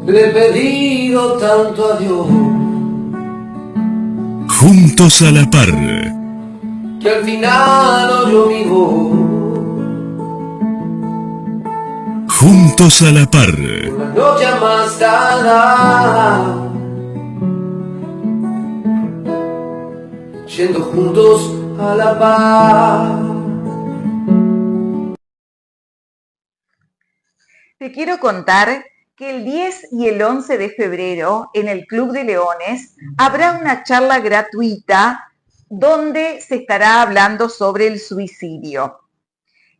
Le he pedido tanto a Dios. Juntos a la par. Que al final oyó mi voz. Juntos a la par. Una noche amastada. Yendo juntos a la par. Te quiero contar que el 10 y el 11 de febrero en el Club de Leones habrá una charla gratuita donde se estará hablando sobre el suicidio.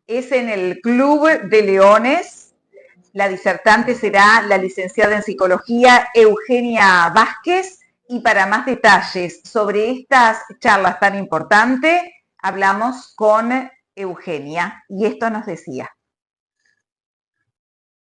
Es en el Club de Leones. La disertante será la licenciada en Psicología Eugenia Vázquez, y para más detalles sobre estas charlas tan importantes, hablamos con Eugenia y esto nos decía.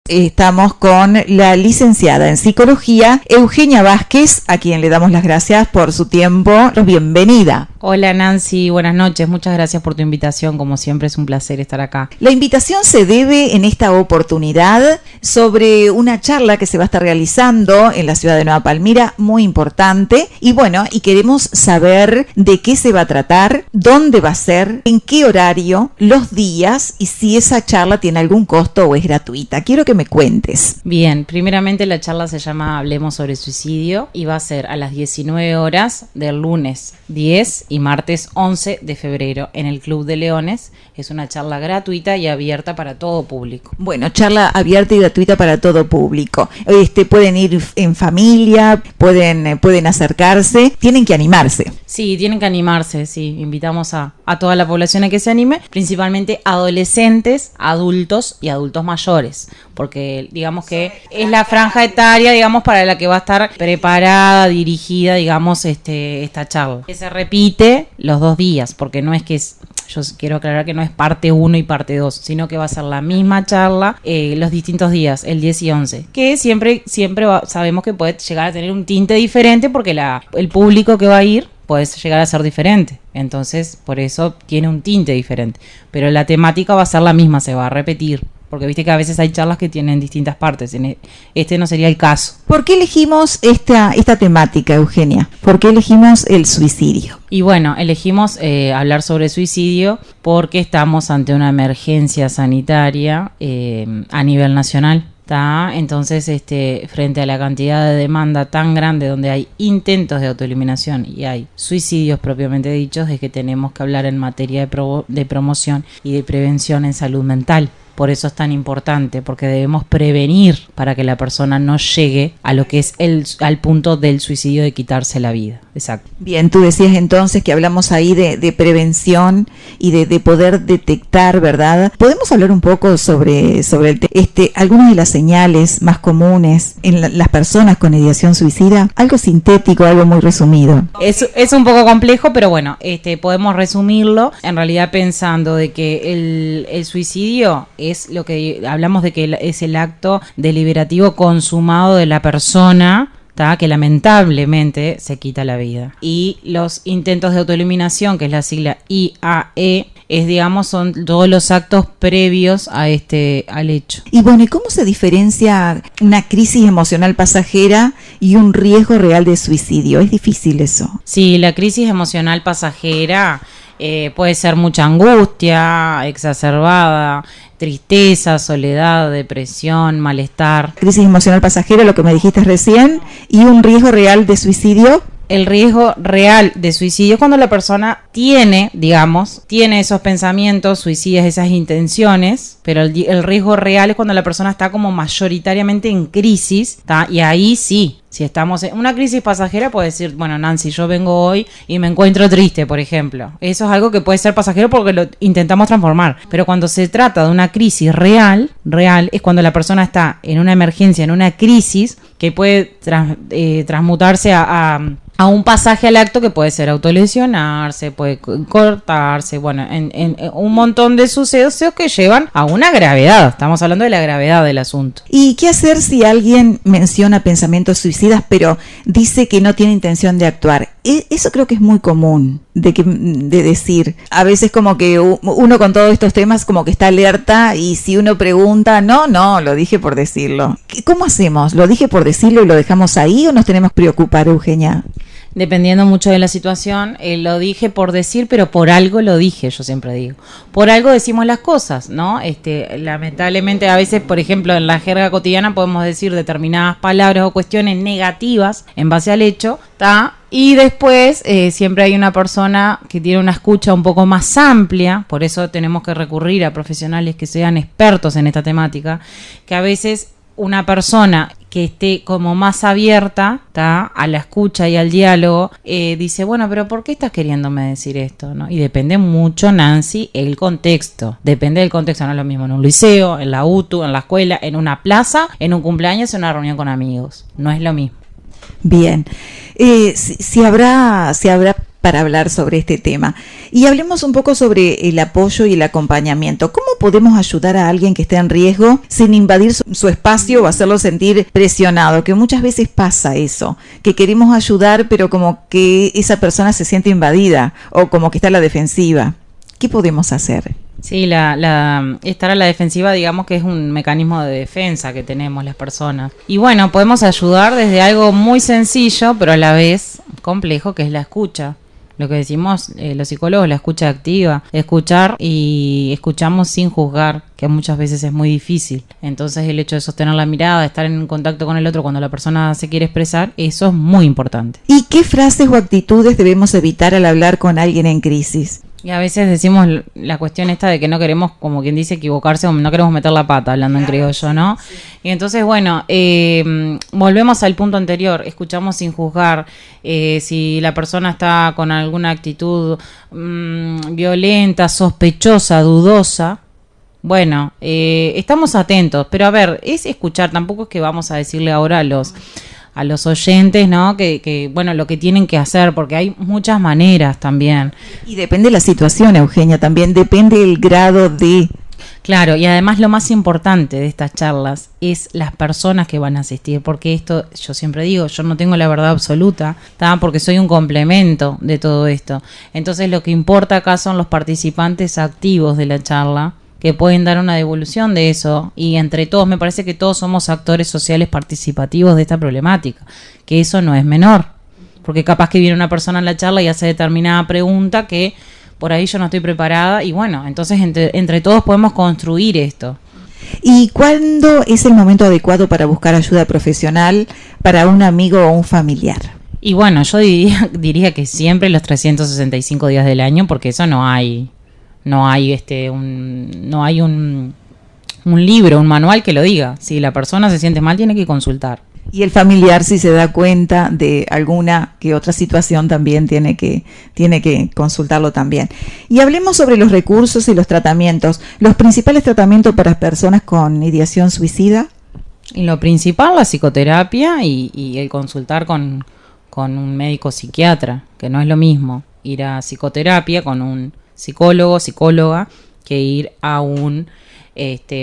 Estamos con la licenciada en Psicología Eugenia Vázquez, a quien le damos las gracias por su tiempo. Bienvenida. Hola Nancy, buenas noches, muchas gracias por tu invitación, como siempre es un placer estar acá. La invitación se debe en esta oportunidad sobre una charla que se va a estar realizando en la ciudad de Nueva Palmira, muy importante, y bueno, y queremos saber de qué se va a tratar, dónde va a ser, en qué horario, los días y si esa charla tiene algún costo o es gratuita. Quiero que me cuentes. Bien, primeramente la charla se llama Hablemos sobre suicidio y va a ser a las 19 horas del lunes 10 y martes 11 de febrero en el Club de Leones. Es una charla gratuita y abierta para todo público. Bueno, charla abierta y gratuita para todo público. Pueden ir en familia, pueden acercarse, tienen que animarse. Sí, tienen que animarse, sí. Invitamos a toda la población a que se anime, principalmente adolescentes, adultos y adultos mayores, porque digamos que es la franja etaria, digamos, para la que va a estar preparada, dirigida, digamos, esta charla. Que se repite los 2 días, porque no es que yo quiero aclarar que no es parte 1 y parte 2, sino que va a ser la misma charla los distintos días, el 10 y 11, que siempre sabemos que puede llegar a tener un tinte diferente porque el público que va a ir puede llegar a ser diferente, entonces por eso tiene un tinte diferente, pero la temática va a ser la misma, se va a repetir. Porque viste que a veces hay charlas que tienen distintas partes. Este no sería el caso. ¿Por qué elegimos esta temática, Eugenia? ¿Por qué elegimos el suicidio? Y bueno, elegimos hablar sobre suicidio porque estamos ante una emergencia sanitaria a nivel nacional. Entonces, frente a la cantidad de demanda tan grande donde hay intentos de autoeliminación y hay suicidios propiamente dichos, es que tenemos que hablar en materia de promoción y de prevención en salud mental. Por eso es tan importante, porque debemos prevenir para que la persona no llegue a lo que es al punto del suicidio de quitarse la vida. Exacto. Bien, tú decías entonces que hablamos ahí de prevención y de poder detectar, ¿verdad? ¿Podemos hablar un poco sobre algunas de las señales más comunes en las personas con ideación suicida? Algo sintético, algo muy resumido. Es un poco complejo, pero bueno, podemos resumirlo en realidad pensando de que el suicidio es lo que hablamos de que es el acto deliberativo consumado de la persona que lamentablemente se quita la vida. Y los intentos de autoeliminación, que es la sigla IAE, son todos los actos previos a al hecho. Y bueno, ¿y cómo se diferencia una crisis emocional pasajera y un riesgo real de suicidio? ¿Es difícil eso? Sí, la crisis emocional pasajera puede ser mucha angustia exacerbada, tristeza, soledad, depresión, malestar. Crisis emocional pasajera, lo que me dijiste recién, y un riesgo real de suicidio. El riesgo real de suicidio es cuando la persona tiene esos pensamientos suicidas, esas intenciones, pero el riesgo real es cuando la persona está como mayoritariamente en crisis, y ahí sí. Si estamos en una crisis pasajera, puede decir, bueno, Nancy, yo vengo hoy y me encuentro triste, por ejemplo. Eso es algo que puede ser pasajero porque lo intentamos transformar. Pero cuando se trata de una crisis real, es cuando la persona está en una emergencia, en una crisis que puede transmutarse a un pasaje al acto que puede ser autolesionarse, puede cortarse, bueno, en un montón de sucesos que llevan a una gravedad. Estamos hablando de la gravedad del asunto. ¿Y qué hacer si alguien menciona pensamientos suicidas pero dice que no tiene intención de actuar? Eso creo que es muy común de decir. A veces como que uno con todos estos temas como que está alerta, y si uno pregunta, no, lo dije por decirlo. ¿Cómo hacemos? ¿Lo dije por decirlo y lo dejamos ahí o nos tenemos que preocupar, Eugenia? Dependiendo mucho de la situación, lo dije por decir, pero por algo lo dije, yo siempre digo. Por algo decimos las cosas, ¿no? Lamentablemente a veces, por ejemplo, en la jerga cotidiana podemos decir determinadas palabras o cuestiones negativas en base al hecho, ¿tá? Y después siempre hay una persona que tiene una escucha un poco más amplia, por eso tenemos que recurrir a profesionales que sean expertos en esta temática, que a veces una persona que esté como más abierta, ¿tá?, a la escucha y al diálogo, dice, bueno, pero ¿por qué estás queriéndome decir esto? ¿No? Y depende mucho, Nancy, el contexto. Depende del contexto, no es lo mismo en un liceo, en la UTU, en la escuela, en una plaza, en un cumpleaños, en una reunión con amigos. No es lo mismo. Bien, si habrá para hablar sobre este tema. Y hablemos un poco sobre el apoyo y el acompañamiento. ¿Cómo podemos ayudar a alguien que esté en riesgo sin invadir su espacio o hacerlo sentir presionado? Que muchas veces pasa eso, que queremos ayudar, pero como que esa persona se siente invadida o como que está a la defensiva. ¿Qué podemos hacer? Sí, estar a la defensiva, digamos que es un mecanismo de defensa que tenemos las personas. Y bueno, podemos ayudar desde algo muy sencillo, pero a la vez complejo, que es la escucha. Lo que decimos los psicólogos, la escucha activa, escuchar, y escuchamos sin juzgar, que muchas veces es muy difícil. Entonces el hecho de sostener la mirada, de estar en contacto con el otro cuando la persona se quiere expresar, eso es muy importante. ¿Y qué frases o actitudes debemos evitar al hablar con alguien en crisis? Y a veces decimos la cuestión esta de que no queremos, como quien dice, equivocarse, o no queremos meter la pata, hablando en criollo, ¿no? Sí. Y entonces, bueno, volvemos al punto anterior, escuchamos sin juzgar. Si la persona está con alguna actitud violenta, sospechosa, dudosa, bueno, estamos atentos, pero a ver, es escuchar, tampoco es que vamos a decirle ahora a los oyentes, ¿no? Que bueno, lo que tienen que hacer, porque hay muchas maneras también. Y depende de la situación, Eugenia, también depende el grado de... Claro, y además lo más importante de estas charlas es las personas que van a asistir, porque esto, yo siempre digo, yo no tengo la verdad absoluta, ¿tá? Porque soy un complemento de todo esto. Entonces lo que importa acá son los participantes activos de la charla, que pueden dar una devolución de eso, y entre todos, me parece que todos somos actores sociales participativos de esta problemática, que eso no es menor, porque capaz que viene una persona en la charla y hace determinada pregunta que por ahí yo no estoy preparada, y bueno, entonces entre todos podemos construir esto. ¿Y cuándo es el momento adecuado para buscar ayuda profesional para un amigo o un familiar? Y bueno, yo diría que siempre los 365 días del año, porque eso no hay un libro, un manual que lo diga. Si la persona se siente mal, tiene que consultar. Y el familiar, si se da cuenta de alguna que otra situación, también tiene que consultarlo también. Y hablemos sobre los recursos y los tratamientos. Los principales tratamientos para personas con ideación suicida. Y lo principal, la psicoterapia y el consultar con un médico psiquiatra, que no es lo mismo ir a psicoterapia con un psicólogo, psicóloga, que ir a un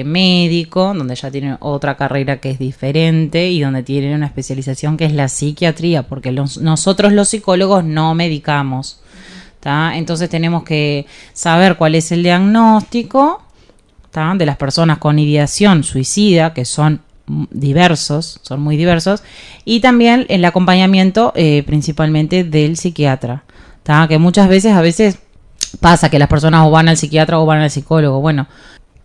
médico, donde ya tienen otra carrera que es diferente y donde tienen una especialización que es la psiquiatría, porque nosotros los psicólogos no medicamos, ¿tá? Entonces tenemos que saber cuál es el diagnóstico, ¿tá?, de las personas con ideación suicida, que son diversos, son muy diversos, y también el acompañamiento principalmente del psiquiatra, ¿tá? Que muchas veces, a veces pasa que las personas o van al psiquiatra o van al psicólogo. Bueno,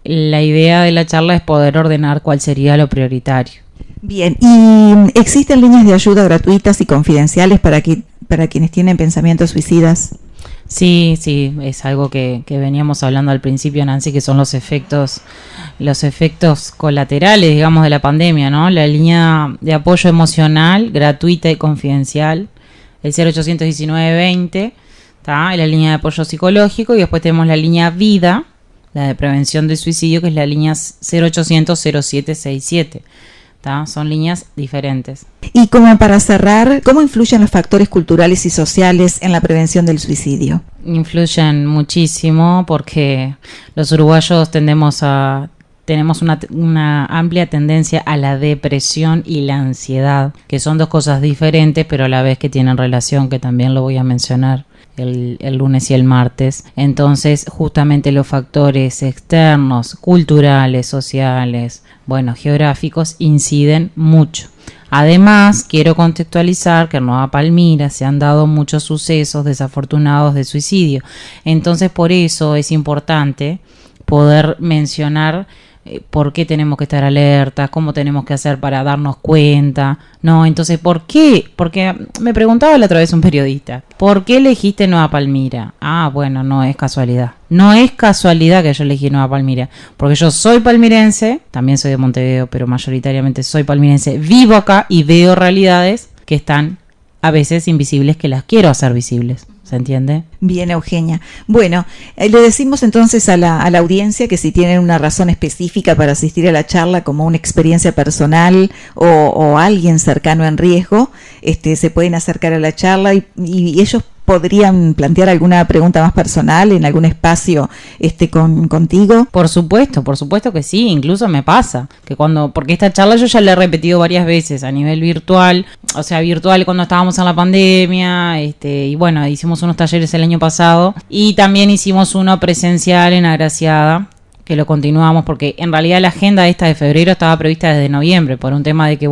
la idea de la charla es poder ordenar cuál sería lo prioritario. Bien, ¿y existen líneas de ayuda gratuitas y confidenciales para quienes tienen pensamientos suicidas? Sí, es algo que veníamos hablando al principio, Nancy, que son los efectos colaterales, digamos, de la pandemia, ¿no? La línea de apoyo emocional gratuita y confidencial, el 0819-20, ¿tá? La línea de apoyo psicológico, y después tenemos la línea vida, la de prevención del suicidio, que es la línea 0800-0767. Son líneas diferentes. Y como para cerrar, ¿cómo influyen los factores culturales y sociales en la prevención del suicidio? Influyen muchísimo porque los uruguayos tenemos una amplia tendencia a la depresión y la ansiedad, que son dos cosas diferentes, pero a la vez que tienen relación, que también lo voy a mencionar el lunes y el martes. Entonces, justamente los factores externos, culturales, sociales, geográficos, inciden mucho. Además, quiero contextualizar que en Nueva Palmira se han dado muchos sucesos desafortunados de suicidio. Entonces, por eso es importante poder mencionar por qué tenemos que estar alertas, cómo tenemos que hacer para darnos cuenta, ¿no? Entonces, ¿por qué? Porque me preguntaba la otra vez un periodista, ¿por qué elegiste Nueva Palmira? Bueno, no es casualidad. No es casualidad que yo elegí Nueva Palmira, porque yo soy palmirense, también soy de Montevideo, pero mayoritariamente soy palmirense, vivo acá y veo realidades que están a veces invisibles, que las quiero hacer visibles. ¿Se entiende? Bien, Eugenia. Bueno, le decimos entonces a la audiencia que si tienen una razón específica para asistir a la charla, como una experiencia personal o alguien cercano en riesgo, se pueden acercar a la charla y ellos podrían plantear alguna pregunta más personal en algún espacio contigo. Por supuesto que sí, incluso me pasa que porque esta charla yo ya la he repetido varias veces a nivel virtual, virtual cuando estábamos en la pandemia, y hicimos unos talleres el año pasado y también hicimos uno presencial en Agraciada, que lo continuamos porque en realidad la agenda esta de febrero estaba prevista desde noviembre por un tema de que,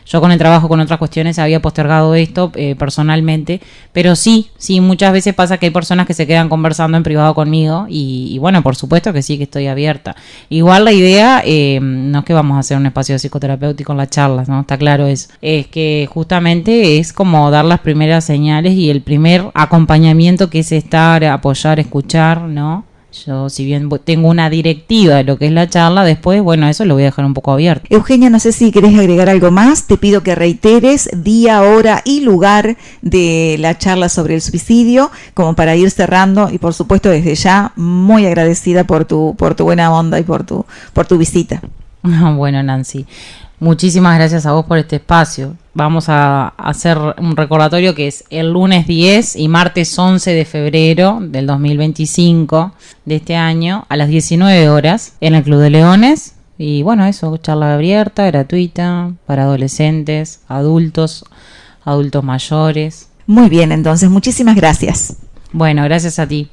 yo con el trabajo, con otras cuestiones había postergado esto personalmente, pero sí, muchas veces pasa que hay personas que se quedan conversando en privado conmigo y por supuesto que sí, que estoy abierta. Igual la idea, no es que vamos a hacer un espacio psicoterapéutico en las charlas, ¿no? Está claro eso. Es que justamente es como dar las primeras señales y el primer acompañamiento que es estar, apoyar, escuchar, ¿no? Yo, si bien tengo una directiva de lo que es la charla, después, eso lo voy a dejar un poco abierto. Eugenia, no sé si querés agregar algo más. Te pido que reiteres día, hora y lugar de la charla sobre el suicidio, como para ir cerrando. Y por supuesto, desde ya, muy agradecida por tu buena onda y por tu visita. Bueno, Nancy, muchísimas gracias a vos por este espacio. Vamos a hacer un recordatorio que es el lunes 10 y martes 11 de febrero del 2025 de este año a las 19 horas en el Club de Leones. Y eso, charla abierta, gratuita, para adolescentes, adultos mayores. Muy bien, entonces, muchísimas gracias. Bueno, gracias a ti.